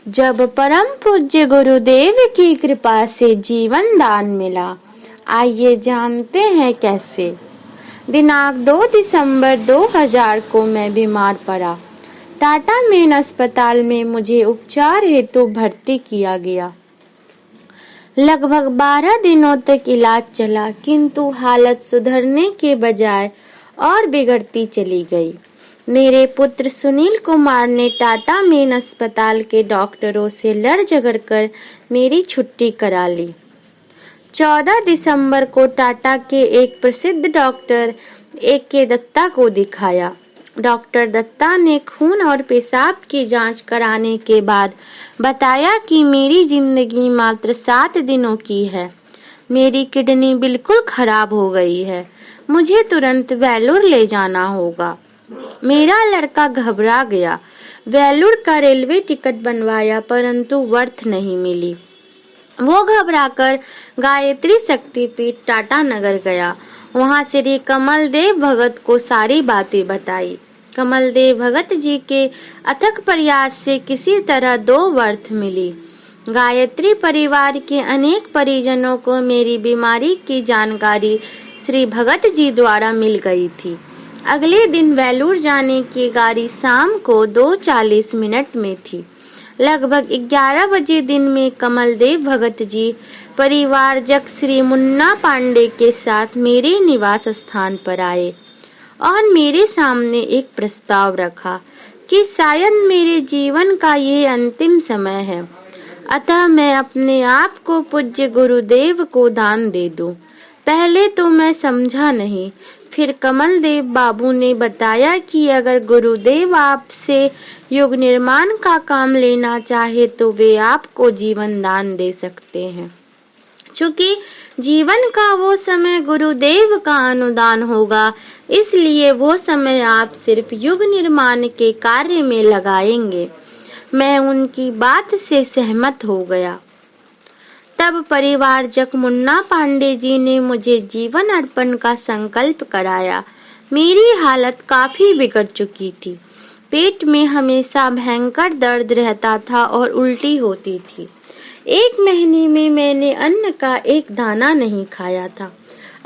जब परम पूज्य गुरुदेव की कृपा से जीवन दान मिला, आइए जानते हैं कैसे। दिनांक 2 दिसंबर 2000 को मैं बीमार पड़ा। टाटा मेन अस्पताल में मुझे उपचार हेतु भर्ती किया गया। लगभग 12 दिनों तक इलाज चला, किंतु हालत सुधरने के बजाय और बिगड़ती चली गई। मेरे पुत्र सुनील कुमार ने टाटा मेन अस्पताल के डॉक्टरों से लड़ झगड़ कर मेरी छुट्टी करा ली। 14 दिसंबर को टाटा के एक प्रसिद्ध डॉक्टर A.K. दत्ता को दिखाया। डॉक्टर दत्ता ने खून और पेशाब की जांच कराने के बाद बताया कि मेरी जिंदगी मात्र 7 दिनों की है। मेरी किडनी बिल्कुल खराब हो गई है। मुझे तुरंत वेलूर ले जाना होगा। मेरा लड़का घबरा गया। वेलूर का रेलवे टिकट बनवाया, परंतु वर्थ नहीं मिली। वो घबराकर गायत्री शक्तिपीठ टाटा नगर गया। वहां श्री कमल देव भगत को सारी बातें बताई। कमल देव भगत जी के अथक प्रयास से किसी तरह 2 वर्थ मिली। गायत्री परिवार के अनेक परिजनों को मेरी बीमारी की जानकारी श्री भगत जी द्वारा मिल गई थी। अगले दिन वेलूर जाने की गाड़ी शाम को 2:40 में थी। लगभग 11 बजे दिन में कमल देव भगत जी परिवारजक श्री मुन्ना पांडे के साथ मेरे निवास स्थान पर आए और मेरे सामने एक प्रस्ताव रखा कि शायद मेरे जीवन का ये अंतिम समय है, अतः मैं अपने आप को पूज्य गुरुदेव को दान दे दूं। पहले तो मैं समझा नहीं, फिर कमल देव बाबू ने बताया कि अगर गुरुदेव आपसे युग निर्माण का काम लेना चाहे तो वे आपको जीवन दान दे सकते हैं। चूंकि जीवन का वो समय गुरुदेव का अनुदान होगा, इसलिए वो समय आप सिर्फ युग निर्माण के कार्य में लगाएंगे। मैं उनकी बात से सहमत हो गया। तब परिवारजक मुन्ना पांडे जी ने मुझे जीवन अर्पण का संकल्प कराया। मेरी हालत काफी बिगड़ चुकी थी। पेट में हमेशा भयंकर दर्द रहता था और उल्टी होती थी। 1 महीने में मैंने अन्न का एक दाना नहीं खाया था।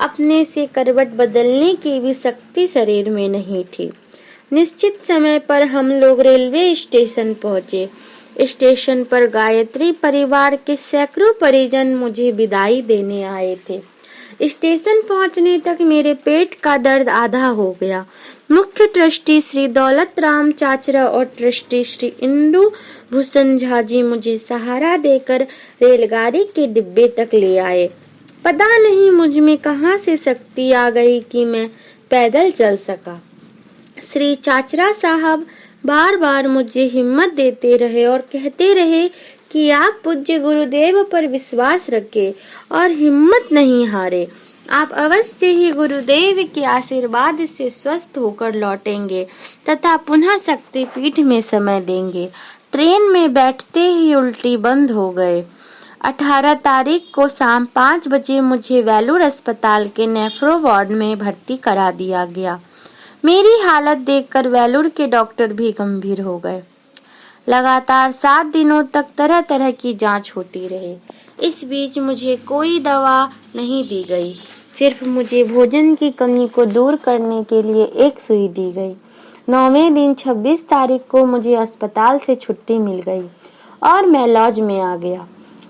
अपने से करवट बदलने की भी शक्ति शरीर में नहीं थी। निश्चित समय पर हम लोग रेलवे स्टेशन पहुंचे। स्टेशन पर गायत्री परिवार के सैकड़ों परिजन मुझे विदाई देने आए थे। स्टेशन पहुंचने तक मेरे पेट का दर्द आधा हो गया। मुख्य ट्रस्टी श्री दौलत राम चाचरा और ट्रस्टी श्री इंदु भूषण झा जी मुझे सहारा देकर रेलगाड़ी के डिब्बे तक ले आए। पता नहीं मुझ में कहां से शक्ति आ गई कि मैं पैदल चल सका। श्री चाचरा साहब बार बार मुझे हिम्मत देते रहे और कहते रहे कि आप पूज्य गुरुदेव पर विश्वास रखें और हिम्मत नहीं हारे। आप अवश्य ही गुरुदेव के आशीर्वाद से स्वस्थ होकर लौटेंगे तथा पुनः शक्तिपीठ में समय देंगे। ट्रेन में बैठते ही उल्टी बंद हो गए। 18 तारीख को शाम 5 बजे मुझे वेलूर अस्पताल के नेफ्रो वार्ड में भर्ती करा दिया गया। मेरी हालत देखकर वेलूर के डॉक्टर भी गंभीर हो गए। लगातार 7 दिनों तक तरह तरह की जांच होती रही। इस बीच मुझे कोई दवा नहीं दी गई, सिर्फ मुझे भोजन की कमी को दूर करने के लिए एक सुई दी गई। 9वें दिन 26 तारीख को मुझे अस्पताल से छुट्टी मिल गई और मैं लॉज में आ गया।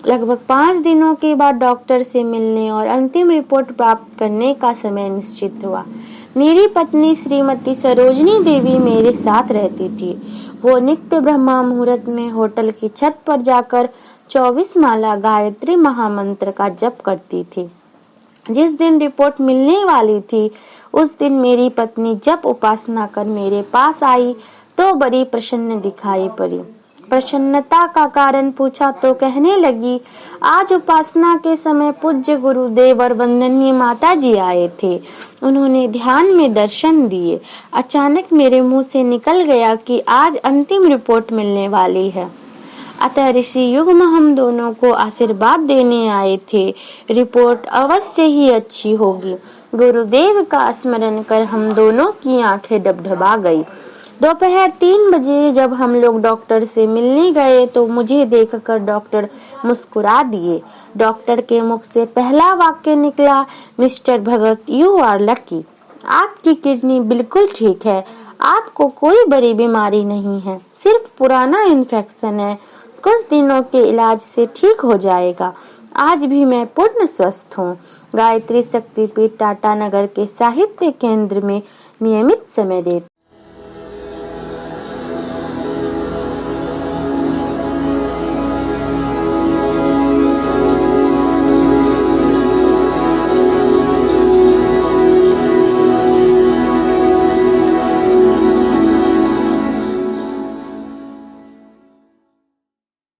लगभग 5 दिनों के बाद डॉक्टर से मिलने और अंतिम रिपोर्ट प्राप्त करने का समय निश्चित हुआ। मेरी पत्नी श्रीमती सरोजनी देवी मेरे साथ रहती थी। वो नित्य ब्रह्मा मुहूर्त में होटल की छत पर जाकर 24 माला गायत्री महामंत्र का जप करती थी। जिस दिन रिपोर्ट मिलने वाली थी उस दिन मेरी पत्नी जप उपासना कर मेरे पास आई तो बड़ी प्रसन्न दिखाई पड़ी। प्रसन्नता का कारण पूछा तो कहने लगी, आज उपासना के समय पूज्य गुरुदेव और वंदनीय माता जी आए थे। उन्होंने ध्यान में दर्शन दिए। अचानक मेरे मुंह से निकल गया कि आज अंतिम रिपोर्ट मिलने वाली है। अतः ऋषि युग्म हम दोनों को आशीर्वाद देने आए थे। रिपोर्ट अवश्य ही अच्छी होगी। गुरुदेव का स्मरण कर हम दोनों की आंखें डबडबा गई। दोपहर 3 बजे जब हम लोग डॉक्टर से मिलने गए तो मुझे देखकर डॉक्टर मुस्कुरा दिए। डॉक्टर के मुख से पहला वाक्य निकला, mister Bhagat, you are lucky. आपकी किडनी बिल्कुल ठीक है। आपको कोई बड़ी बीमारी नहीं है, सिर्फ पुराना इन्फेक्शन है। कुछ दिनों के इलाज से ठीक हो जाएगा। आज भी मैं पूर्ण स्वस्थ हूँ। गायत्री शक्तिपीठ टाटानगर के साहित्य केंद्र में नियमित समय देती